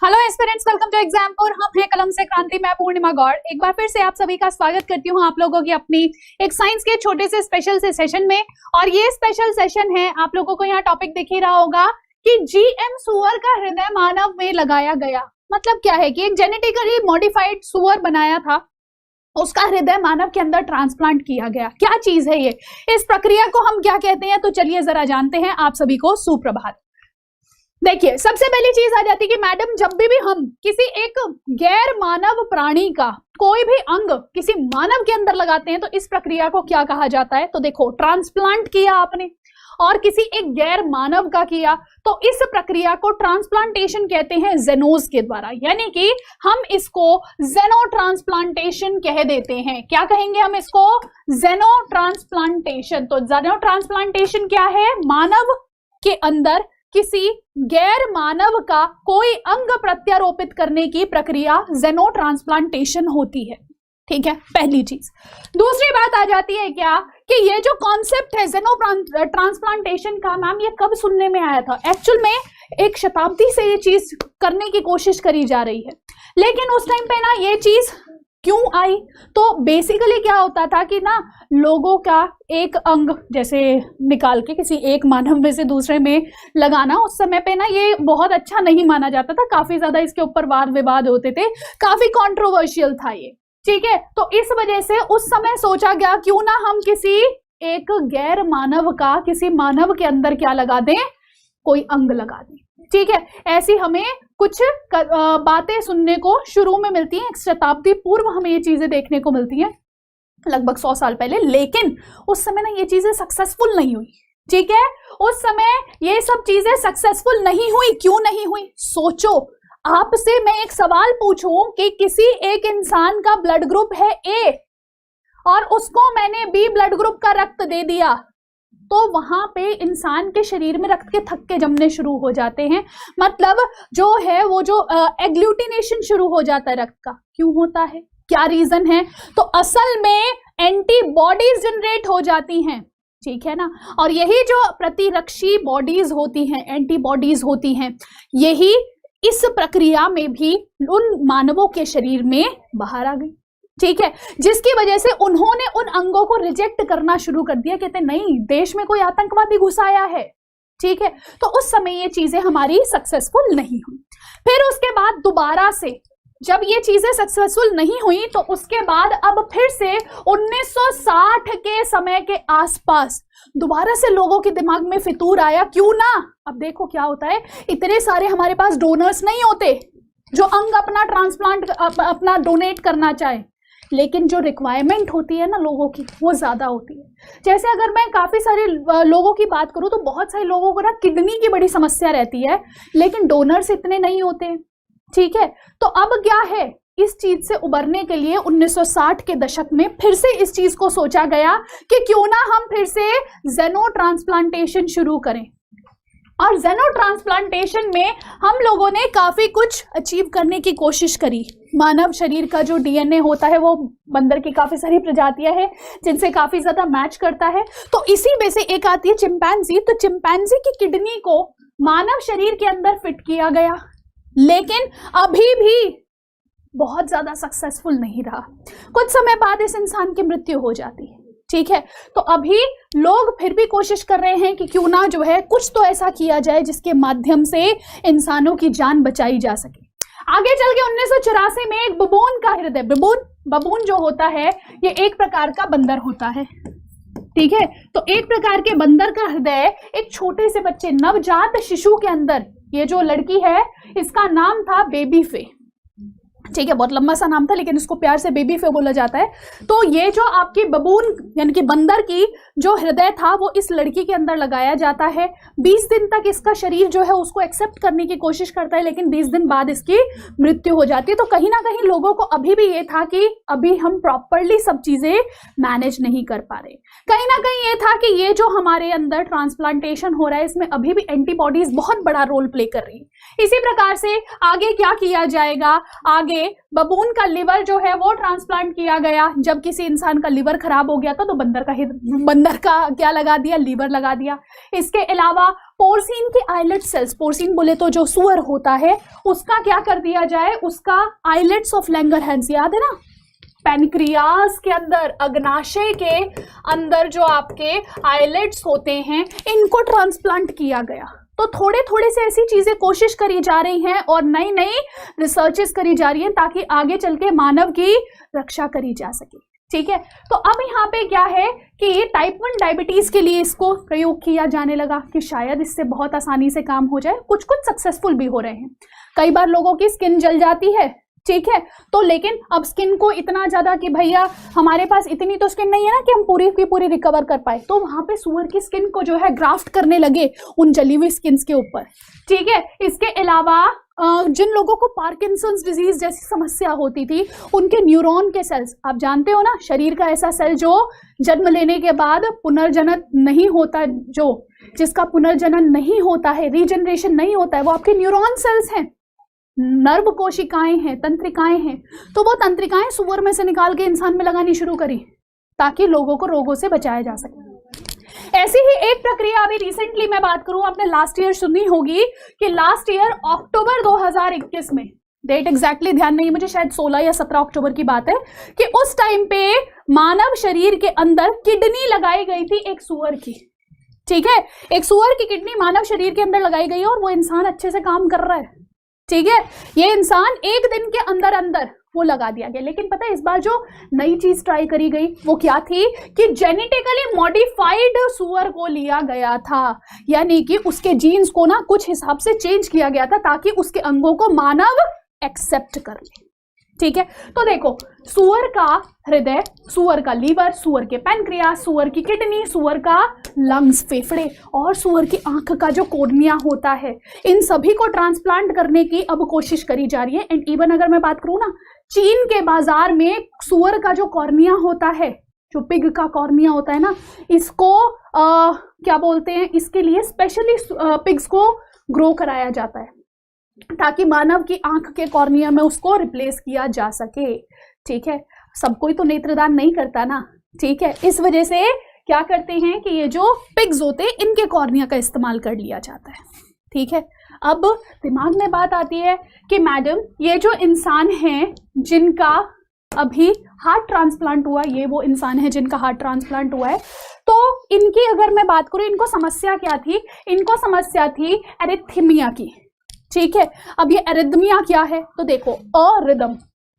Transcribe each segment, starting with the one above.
Hello aspirants, welcome to exam और हम हैं कलम से क्रांति। मैं पूर्णिमा गौड़ एक बार फिर से आप सभी का स्वागत करती हूं आप लोगों की अपनी एक साइंस के छोटे से स्पेशल से सेशन में। और ये स्पेशल सेशन है, आप लोगों को यहाँ टॉपिक दिख ही रहा होगा कि जीएम सुअर का हृदय मानव में लगाया गया। मतलब क्या है कि एक जेनेटिकली मॉडिफाइड सुअर बनाया था, उसका हृदय मानव के अंदर ट्रांसप्लांट किया गया। क्या चीज है ये, इस प्रक्रिया को हम क्या कहते हैं, तो चलिए जरा जानते हैं। आप सभी को सुप्रभात। देखिए, सबसे पहली चीज आ जाती है कि मैडम जब भी हम किसी एक गैर मानव प्राणी का कोई भी अंग किसी मानव के अंदर लगाते हैं तो इस प्रक्रिया को क्या कहा जाता है। तो देखो, ट्रांसप्लांट किया आपने और किसी एक गैर मानव का किया तो इस प्रक्रिया को ट्रांसप्लांटेशन कहते हैं जेनोज के द्वारा, यानी कि हम इसको जेनो ट्रांसप्लांटेशन कह देते हैं। क्या कहेंगे हम इसको? जेनो ट्रांसप्लांटेशन। तो जेनो ट्रांसप्लांटेशन क्या है? मानव के अंदर किसी गैर मानव का कोई अंग प्रत्यारोपित करने की प्रक्रिया जेनो ट्रांसप्लांटेशन होती है। ठीक है, पहली चीज। दूसरी बात आ जाती है क्या कि ये जो कॉन्सेप्ट है जेनो ट्रांसप्लांटेशन का, मैम ये कब सुनने में आया था? एक्चुअल में एक शताब्दी से ये चीज करने की कोशिश करी जा रही है, लेकिन उस टाइम पे ना ये चीज क्यों आई? तो बेसिकली क्या होता था कि ना लोगों का एक अंग जैसे निकाल के किसी एक मानव में से दूसरे में लगाना, उस समय पे ना ये बहुत अच्छा नहीं माना जाता था। काफी ज्यादा इसके ऊपर वाद विवाद होते थे, काफी कंट्रोवर्शियल था ये। ठीक है, तो इस वजह से उस समय सोचा गया क्यों ना हम किसी एक गैर मानव का किसी मानव के अंदर क्या लगा दें, कोई अंग लगा दें। ठीक है, ऐसी हमें कुछ बातें सुनने को शुरू में मिलती हैं। एक शताब्दी पूर्व हमें ये चीजें देखने को मिलती हैं, लगभग 100 साल पहले। लेकिन उस समय ना ये चीजें सक्सेसफुल नहीं हुई। ठीक है, उस समय ये सब चीजें सक्सेसफुल नहीं हुई। क्यों नहीं हुई? सोचो, आपसे मैं एक सवाल पूछूं कि किसी एक इंसान का ब्लड ग्रुप है ए और उसको मैंने बी ब्लड ग्रुप का रक्त दे दिया, तो वहां पे इंसान के शरीर में रक्त के थक्के जमने शुरू हो जाते हैं। मतलब जो है वो जो एग्लूटिनेशन शुरू हो जाता है रक्त का। क्यों होता है? क्या रीजन है? तो असल में एंटीबॉडीज जनरेट हो जाती हैं। ठीक है ना, और यही जो प्रतिरक्षी बॉडीज होती हैं, एंटीबॉडीज होती हैं, यही इस प्रक्रिया में भी उन मानवों के शरीर में बाहर आ गई। ठीक है, जिसकी वजह से उन्होंने उन अंगों को रिजेक्ट करना शुरू कर दिया। कहते नहीं, देश में कोई आतंकवादी घुस आया है। ठीक है, तो उस समय ये चीजें हमारी सक्सेसफुल नहीं हुई। फिर उसके बाद दोबारा से जब ये चीजें सक्सेसफुल नहीं हुई तो उसके बाद अब फिर से 1960 के समय के आसपास दोबारा से लोगों के दिमाग में फितूर आया, क्यों ना। अब देखो क्या होता है, इतने सारे हमारे पास डोनर्स नहीं होते जो अंग अपना ट्रांसप्लांट अपना डोनेट करना चाहे, लेकिन जो रिक्वायरमेंट होती है ना लोगों की, वो ज्यादा होती है। जैसे अगर मैं काफी सारे लोगों की बात करूं तो बहुत सारे लोगों को ना किडनी की बड़ी समस्या रहती है, लेकिन डोनर्स इतने नहीं होते। ठीक है, तो अब क्या है, इस चीज से उबरने के लिए 1960 के दशक में फिर से इस चीज को सोचा गया कि क्यों ना हम फिर से जेनो ट्रांसप्लांटेशन शुरू करें। और जेनो ट्रांसप्लांटेशन में हम लोगों ने काफी कुछ अचीव करने की कोशिश करी। मानव शरीर का जो डीएनए होता है वो बंदर की काफी सारी प्रजातियां हैं जिनसे काफी ज्यादा मैच करता है। तो इसी में से एक आती है चिंपैंजी। तो चिंपैंजी की किडनी को मानव शरीर के अंदर फिट किया गया, लेकिन अभी भी बहुत ज्यादा सक्सेसफुल नहीं रहा। कुछ समय बाद इस इंसान की मृत्यु हो जाती है। ठीक है, तो अभी लोग फिर भी कोशिश कर रहे हैं कि क्यों ना जो है कुछ तो ऐसा किया जाए जिसके माध्यम से इंसानों की जान बचाई जा सके। आगे चल के 1984 में एक बबून का हृदय, बबून जो होता है ये एक प्रकार का बंदर होता है। ठीक है, तो एक प्रकार के बंदर का हृदय एक छोटे से बच्चे, नवजात शिशु के अंदर, ये जो लड़की है इसका नाम था बेबी फे। ठीक है, बहुत लंबा सा नाम था लेकिन इसको प्यार से बेबी फे बोला जाता है। तो ये जो आपकी बबून यानी कि बंदर की जो हृदय था वो इस लड़की के अंदर लगाया जाता है। 20 दिन तक इसका शरीर जो है उसको एक्सेप्ट करने की कोशिश करता है, लेकिन 20 दिन बाद इसकी मृत्यु हो जाती है। तो कहीं ना कहीं लोगों को अभी भी ये था कि अभी हम प्रॉपरली सब चीजें मैनेज नहीं कर पा रहे। कहीं ना कहीं ये था कि ये जो हमारे अंदर ट्रांसप्लांटेशन हो रहा है इसमें अभी भी एंटीबॉडीज बहुत बड़ा रोल प्ले कर रही है। इसी प्रकार से आगे क्या किया जाएगा, आगे बबून का लिवर जो है वो ट्रांसप्लांट किया गया। जब किसी इंसान का लिवर खराब हो गया था तो बंदर का क्या लगा दिया, लीवर लगा दिया। इसके अलावा पोर्सिन के आइलेट सेल्स, पोर्सिन बोले तो जो सुअर होता है उसका क्या कर दिया जाए, उसका आइलेट्स ऑफ लैंगरहैंस, याद है ना, पैनक्रियाज के अंदर, अग्नाशय के अंदर जो आपके आइलेट्स होते हैं इनको ट्रांसप्लांट किया गया। तो थोड़े थोड़े से ऐसी चीजें कोशिश करी जा रही हैं और नई नई रिसर्चेस करी जा रही हैं ताकि आगे चल के मानव की रक्षा करी जा सके। ठीक है, तो अब यहाँ पे क्या है कि टाइप 1 डायबिटीज के लिए इसको प्रयोग किया जाने लगा कि शायद इससे बहुत आसानी से काम हो जाए। कुछ कुछ सक्सेसफुल भी हो रहे हैं। कई बार लोगों की स्किन जल जाती है, ठीक है, तो लेकिन अब स्किन को इतना ज्यादा कि भैया हमारे पास इतनी तो स्किन नहीं है ना कि हम पूरी की पूरी रिकवर कर पाए, तो वहां पे सुअर की स्किन को जो है ग्राफ्ट करने लगे उन जली हुई स्किन के ऊपर। ठीक है, इसके अलावा जिन लोगों को पार्किंसंस डिजीज जैसी समस्या होती थी उनके न्यूरॉन के सेल्स, आप जानते हो ना, शरीर का ऐसा सेल जो जन्म लेने के बाद पुनर्जनन नहीं होता, जो जिसका पुनर्जनन नहीं होता है, रीजनरेशन नहीं होता है, वो आपके न्यूरॉन सेल्स हैं, नर्व कोशिकाएं हैं, तंत्रिकाएं हैं। तो वो तंत्रिकाएं सुअर में से निकाल के इंसान में लगानी शुरू करी ताकि लोगों को रोगों से बचाया जा सके। ऐसी ही एक प्रक्रिया अभी रिसेंटली मैं बात करूं, आपने लास्ट ईयर सुनी होगी कि लास्ट ईयर अक्टूबर 2021 में, डेट एग्जैक्टली ध्यान नहीं मुझे, शायद 16 या 17 अक्टूबर की बात है, कि उस टाइम पे मानव शरीर के अंदर किडनी लगाई गई थी एक सुअर की। ठीक है, एक सुअर की किडनी मानव शरीर के अंदर लगाई गई है और वो इंसान अच्छे से काम कर रहा है। ठीक है, ये इंसान एक दिन के अंदर अंदर वो लगा दिया गया। लेकिन पता है इस बार जो नई चीज ट्राई करी गई वो क्या थी कि जेनेटिकली मॉडिफाइड सुअर को लिया गया था, यानी कि उसके जीन्स को ना कुछ हिसाब से चेंज किया गया था ताकि उसके अंगों को मानव एक्सेप्ट कर ले। ठीक है, तो देखो, सुअर का हृदय, सुअर का लीवर, सुअर के पैनक्रियास, सुअर की किडनी, सुअर का लंग्स, फेफड़े, और सुअर की आंख का जो कॉर्निया होता है, इन सभी को ट्रांसप्लांट करने की अब कोशिश करी जा रही है। एंड इवन अगर मैं बात करूं ना, चीन के बाजार में सुअर का जो कॉर्निया होता है, जो पिग का कॉर्निया होता है ना, इसको क्या बोलते हैं, इसके लिए स्पेशली पिग्स को ग्रो कराया जाता है ताकि मानव की आंख के कॉर्निया में उसको रिप्लेस किया जा सके। ठीक है, सब कोई तो नेत्रदान नहीं करता ना। ठीक है, इस वजह से क्या करते हैं कि ये जो पिग्स होते हैं इनके कॉर्निया का इस्तेमाल कर लिया जाता है। ठीक है, अब दिमाग में बात आती है कि मैडम ये जो इंसान हैं जिनका अभी हार्ट ट्रांसप्लांट हुआ, ये वो इंसान है जिनका हार्ट ट्रांसप्लांट हुआ है, तो इनकी अगर मैं बात करूं, इनको समस्या क्या थी, इनको समस्या थी एरिथमिया की। ठीक है, अब ये एरिथमिया क्या है, तो देखो अरिदम,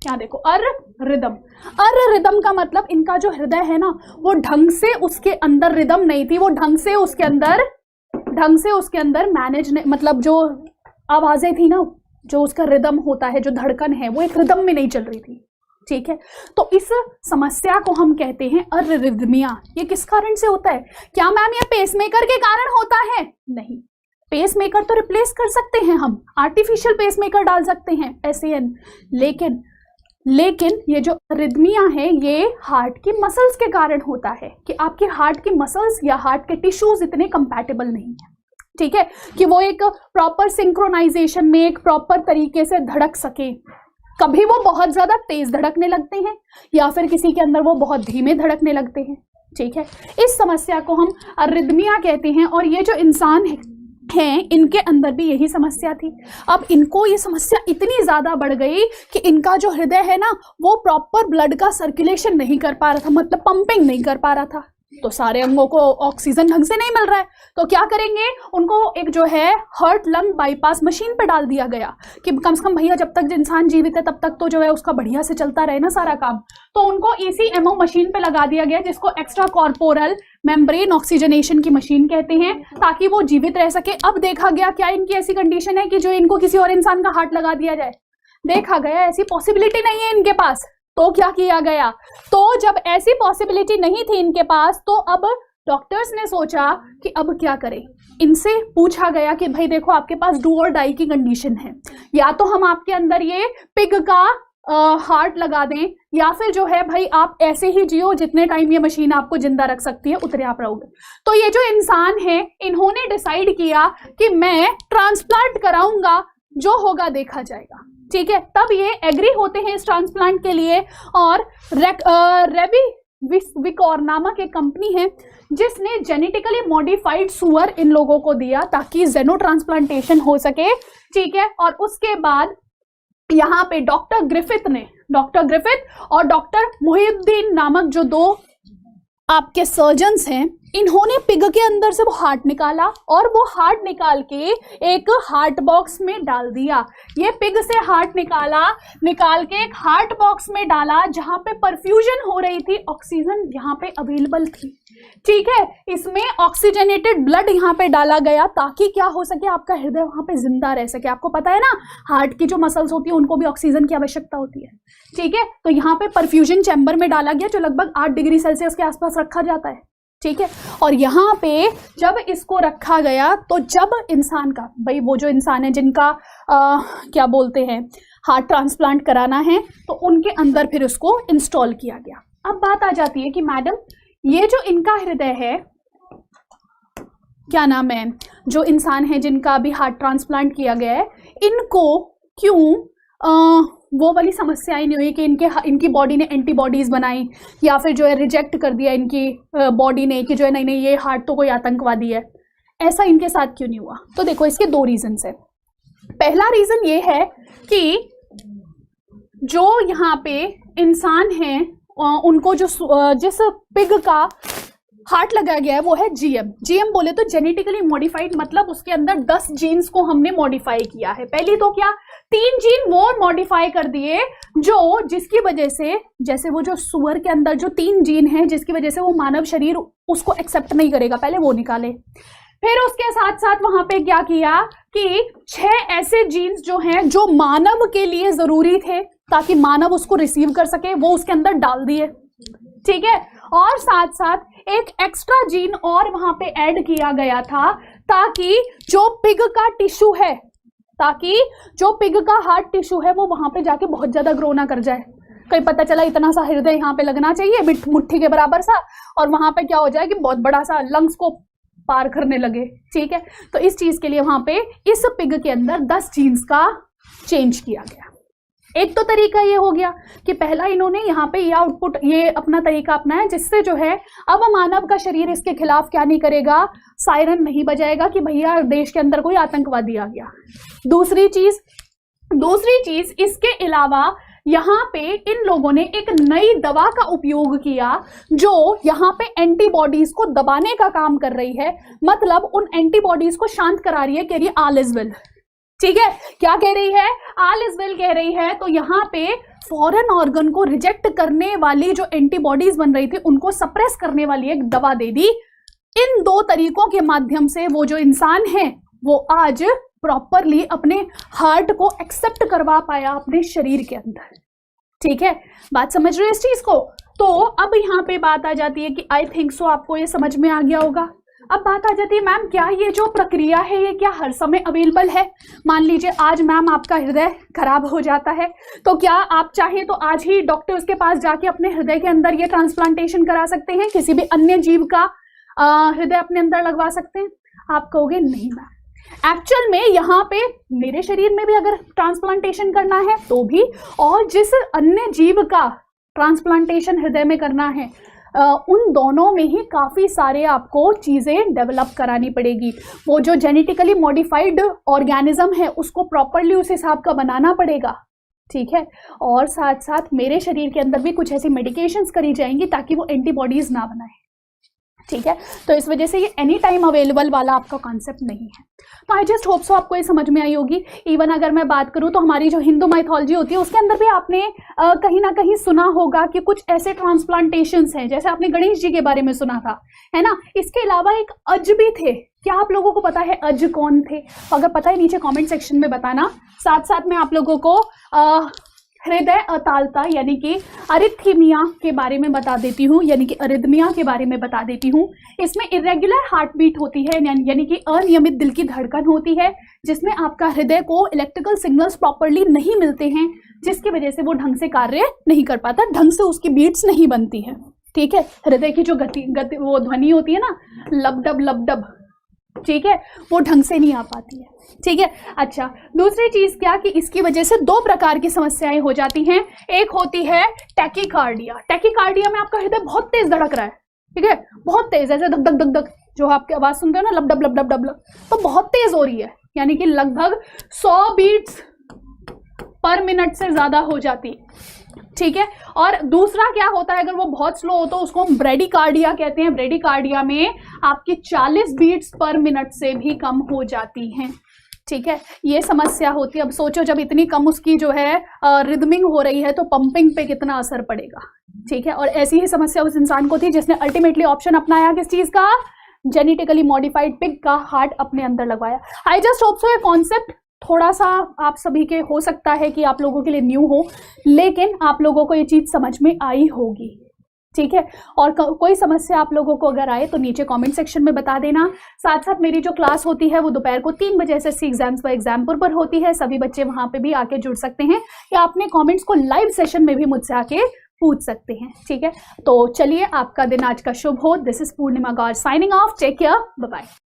क्या देखो अरिदम, अरिदम का मतलब इनका जो हृदय है ना वो ढंग से उसके अंदर रिदम नहीं थी, वो ढंग से उसके अंदर मैनेज, मतलब जो आवाजें थी ना, जो उसका रिदम होता है, जो धड़कन है, वो एक रिदम में नहीं चल रही थी। ठीक है, तो इस समस्या को हम कहते हैं अरिदमिया। ये किस कारण से होता है? क्या मैम ये पेसमेकर के कारण होता है? नहीं, पेसमेकर तो रिप्लेस कर सकते हैं हम, आर्टिफिशियल पेसमेकर डाल सकते हैं SAN, लेकिन ये जो अरिदमिया है ये हार्ट की मसल्स के कारण होता है कि आपके हार्ट की मसल्स या हार्ट के टिश्यूज इतने कंपैटिबल नहीं है। ठीक है, कि वो एक प्रॉपर सिंक्रोनाइजेशन में एक प्रॉपर तरीके से धड़क सके। कभी वो बहुत ज्यादा तेज धड़कने लगते हैं या फिर किसी के अंदर वो बहुत धीमे धड़कने लगते हैं। ठीक है, इस समस्या को हम अरिदमिया कहते हैं और ये जो इंसान हैं इनके अंदर भी यही समस्या थी। अब इनको ये समस्या इतनी ज्यादा बढ़ गई कि इनका जो हृदय है ना वो प्रॉपर ब्लड का सर्कुलेशन नहीं कर पा रहा था, मतलब पंपिंग नहीं कर पा रहा था, तो सारे अंगों को ऑक्सीजन ढंग से नहीं मिल रहा है। तो क्या करेंगे, उनको एक जो है हार्ट लंग बाईपास मशीन पे डाल दिया गया कि कम से कम भैया जब तक इंसान जीवित है तब तक तो जो है उसका बढ़िया से चलता रहे ना सारा काम। तो उनको ECMO मशीन पे लगा दिया गया जिसको एक्स्ट्रा कॉर्पोरल मेम्ब्रेन ऑक्सीजनेशन की मशीन कहते हैं, ताकि वो जीवित रह सके। अब देखा गया क्या इनकी ऐसी कंडीशन है कि जो इनको किसी और इंसान का हार्ट लगा दिया जाए? देखा गया ऐसी पॉसिबिलिटी नहीं है इनके पास। तो क्या किया गया, तो जब ऐसी पॉसिबिलिटी नहीं थी इनके पास तो अब डॉक्टर्स ने सोचा कि अब क्या करें। इनसे पूछा गया कि भाई देखो आपके पास डू और डाई की कंडीशन है, या तो हम आपके अंदर ये पिग का हार्ट लगा दें या फिर जो है भाई आप ऐसे ही जियो जितने टाइम ये मशीन आपको जिंदा रख सकती है उतने आप रहोगे। तो ये जो इंसान है इन्होंने डिसाइड किया कि मैं ट्रांसप्लांट कराऊंगा जो होगा देखा जाएगा, ठीक है। तब ये एग्री होते हैं इस ट्रांसप्लांट के लिए, और रेबीविक्योर नामक एक कंपनी है जिसने जेनेटिकली मॉडिफाइड सुअर इन लोगों को दिया ताकि जेनो ट्रांसप्लांटेशन हो सके, ठीक है। और उसके बाद यहाँ पे डॉक्टर ग्रिफिथ और डॉक्टर मुहिउद्दीन नामक जो दो आपके सर्जन्स हैं, इन्होंने पिग के अंदर से वो हार्ट निकाला और वो हार्ट निकाल के एक हार्ट बॉक्स में डाल दिया। ये पिग से हार्ट निकाल के एक हार्ट बॉक्स में डाला जहां पे परफ्यूजन हो रही थी, ऑक्सीजन यहाँ पे अवेलेबल थी, ठीक है। इसमें ऑक्सीजनेटेड ब्लड यहाँ पे डाला गया ताकि क्या हो सके, आपका हृदय वहां पे जिंदा रह सके। आपको पता है ना, हार्ट की जो मसल्स होती है उनको भी ऑक्सीजन की आवश्यकता होती है, ठीक है। तो यहाँ पे परफ्यूजन चैम्बर में डाला गया जो लगभग 8 डिग्री सेल्सियस के आसपास रखा जाता है, ठीक है। और यहाँ पे जब इसको रखा गया तो जब इंसान का, भाई वो जो इंसान है जिनका क्या बोलते हैं हार्ट ट्रांसप्लांट कराना है, तो उनके अंदर फिर उसको इंस्टॉल किया गया। अब बात आ जाती है कि मैडम ये जो इनका हृदय है, क्या नाम है, जो इंसान है जिनका अभी हार्ट ट्रांसप्लांट किया गया है, इनको क्यों वो वाली समस्याएं नहीं हुई कि इनकी बॉडी ने एंटीबॉडीज बनाई या फिर जो है रिजेक्ट कर दिया इनकी बॉडी ने कि जो है नहीं नहीं ये हार्ट तो कोई आतंकवादी है, ऐसा इनके साथ क्यों नहीं हुआ? तो देखो इसके 2 रीजन है। पहला रीजन ये है कि जो यहाँ पे इंसान है उनको जिस पिग का हार्ट लगाया गया है वो है जीएम बोले तो जेनेटिकली मॉडिफाइड, मतलब उसके अंदर 10 जीन्स को हमने मॉडिफाई किया है। पहली तो क्या 3 जीन वो मॉडिफाई कर दिए जो जिसकी वजह से, जैसे वो जो सुअर के अंदर जो 3 जीन है जिसकी वजह से वो मानव शरीर उसको एक्सेप्ट नहीं करेगा, पहले वो निकाले। फिर उसके साथ साथ वहां पे क्या किया कि 6 ऐसे जीन्स जो हैं जो मानव के लिए जरूरी थे ताकि मानव उसको रिसीव कर सके, वो उसके अंदर डाल दिए, ठीक है। और साथ साथ एक एक्स्ट्रा जीन और वहां पे ऐड किया गया था ताकि जो पिग का टिश्यू है, ताकि जो पिग का हार्ट टिश्यू है वो वहां पे जाके बहुत ज्यादा ग्रो ना कर जाए। कहीं पता चला इतना सा हृदय यहाँ पे लगना चाहिए मुट्ठी के बराबर सा, और वहां पे क्या हो जाए कि बहुत बड़ा सा लंग्स को पार करने लगे, ठीक है। तो इस चीज के लिए वहां पे इस पिग के अंदर 10 जीन्स का चेंज किया गया। एक तो तरीका ये हो गया कि पहला इन्होंने यहाँ पे ये अपना तरीका अपनाया जिससे जो है अब मानव का शरीर इसके खिलाफ क्या नहीं करेगा, सायरन नहीं बजाएगा कि भैया देश के अंदर कोई आतंकवादी आ गया। दूसरी चीज इसके अलावा यहाँ पे इन लोगों ने एक नई दवा का उपयोग किया जो यहाँ पे एंटीबॉडीज को दबाने का काम कर रही है, मतलब उन एंटीबॉडीज को शांत करा रही है, कह रही है ऑल इज वेल, ठीक है। क्या कह रही है? ऑल इज वेल कह रही है। तो यहाँ पे फॉरेन ऑर्गन को रिजेक्ट करने वाली जो एंटीबॉडीज बन रही थी उनको सप्रेस करने वाली एक दवा दे दी। इन 2 तरीकों के माध्यम से वो जो इंसान है वो आज प्रॉपरली अपने हार्ट को एक्सेप्ट करवा पाया अपने शरीर के अंदर, ठीक है। बात समझ रहे हो इस चीज को? तो अब यहाँ पे बात आ जाती है कि आई थिंक सो आपको ये समझ में आ गया होगा। अब बात आ जाती है मैम क्या ये जो प्रक्रिया है ये क्या हर समय अवेलेबल है? मान लीजिए आज मैम आपका हृदय खराब हो जाता है तो क्या आप चाहें तो आज ही डॉक्टर के पास जाके अपने हृदय के अंदर ये ट्रांसप्लांटेशन करा सकते हैं? किसी भी अन्य जीव का हृदय अपने अंदर लगवा सकते हैं? आप कहोगे नहीं मैम, एक्चुअल में यहाँ पे मेरे शरीर में भी अगर ट्रांसप्लांटेशन करना है तो भी, और जिस अन्य जीव का ट्रांसप्लांटेशन हृदय में करना है उन दोनों में ही काफ़ी सारे आपको चीज़ें डेवलप करानी पड़ेगी। वो जो जेनेटिकली मॉडिफाइड ऑर्गेनिज्म है उसको प्रॉपरली उस हिसाब का बनाना पड़ेगा, ठीक है। और साथ साथ मेरे शरीर के अंदर भी कुछ ऐसी मेडिकेशंस करी जाएंगी ताकि वो एंटीबॉडीज ना बनाए, ठीक है। तो इस वजह से ये एनी टाइम अवेलेबल वाला आपका कॉन्सेप्ट नहीं है। तो आई जस्ट होप सो आपको ये समझ में आई होगी। इवन अगर मैं बात करूँ तो हमारी जो हिंदू माइथोलॉजी होती है उसके अंदर भी आपने कहीं ना कहीं सुना होगा कि कुछ ऐसे ट्रांसप्लांटेशंस हैं, जैसे आपने गणेश जी के बारे में सुना था, है ना। इसके अलावा एक अज भी थे। क्या आप लोगों को पता है अज कौन थे? अगर पता है नीचे कॉमेंट सेक्शन में बताना। साथ साथ मैं आप लोगों को हृदय अतालता यानी कि अरिथमिया के बारे में बता देती हूँ, यानी कि अरिथमिया के बारे में बता देती हूँ। इसमें इरेगुलर हार्ट बीट होती है, यानी कि अनियमित दिल की धड़कन होती है, जिसमें आपका हृदय को इलेक्ट्रिकल सिग्नल्स प्रॉपरली नहीं मिलते हैं, जिसकी वजह से वो ढंग से कार्य नहीं कर पाता, ढंग से उसकी बीट्स नहीं बनती है, ठीक है। हृदय की जो गति वो ध्वनि होती है ना, लबडब लबडब, ठीक है, वो ढंग से नहीं आ पाती है, ठीक है। अच्छा, दूसरी चीज क्या कि इसकी वजह से दो प्रकार की समस्याएं हो जाती हैं। एक होती है टैकीकार्डिया। टैकीकार्डिया में आपका हृदय बहुत तेज धड़क रहा है, ठीक है, बहुत तेज, ऐसे धक धक धक धक, जो आपकी आवाज सुनते हो ना, लब डब लब डब डब, तो बहुत तेज हो रही है, यानी कि लगभग 100 बीट्स पर मिनट से ज्यादा हो जाती है, ठीक है। और दूसरा क्या होता है, अगर वो बहुत स्लो हो तो उसको हम ब्रेडिकार्डिया कहते हैं। ब्रेडिकार्डिया में आपकी 40 बीट्स पर मिनट से भी कम हो जाती हैं, ठीक है, ये समस्या होती है। अब सोचो जब इतनी कम उसकी जो है रिदमिंग हो रही है तो पंपिंग पे कितना असर पड़ेगा, ठीक है। और ऐसी ही समस्या उस इंसान को थी जिसने अल्टीमेटली ऑप्शन अपनाया किस चीज का, जेनेटिकली मॉडिफाइड पिग का हार्ट अपने अंदर लगवाया। आई जस्ट होप सो ये कॉन्सेप्ट थोड़ा सा आप सभी के हो सकता है कि आप लोगों के लिए न्यू हो, लेकिन आप लोगों को ये चीज समझ में आई होगी, ठीक है। और कोई समस्या आप लोगों को अगर आए तो नीचे कमेंट सेक्शन में बता देना। साथ साथ मेरी जो क्लास होती है वो दोपहर को 3 बजे एसएससी एग्जाम्स पर एग्जामपुर पर होती है, सभी बच्चे वहां पे भी आके जुड़ सकते हैं या अपने कमेंट्स को लाइव सेशन में भी मुझसे आके पूछ सकते हैं, ठीक है। तो चलिए, आपका दिन आज का शुभ हो। This is Purnima Gaur signing off, take care, bye bye.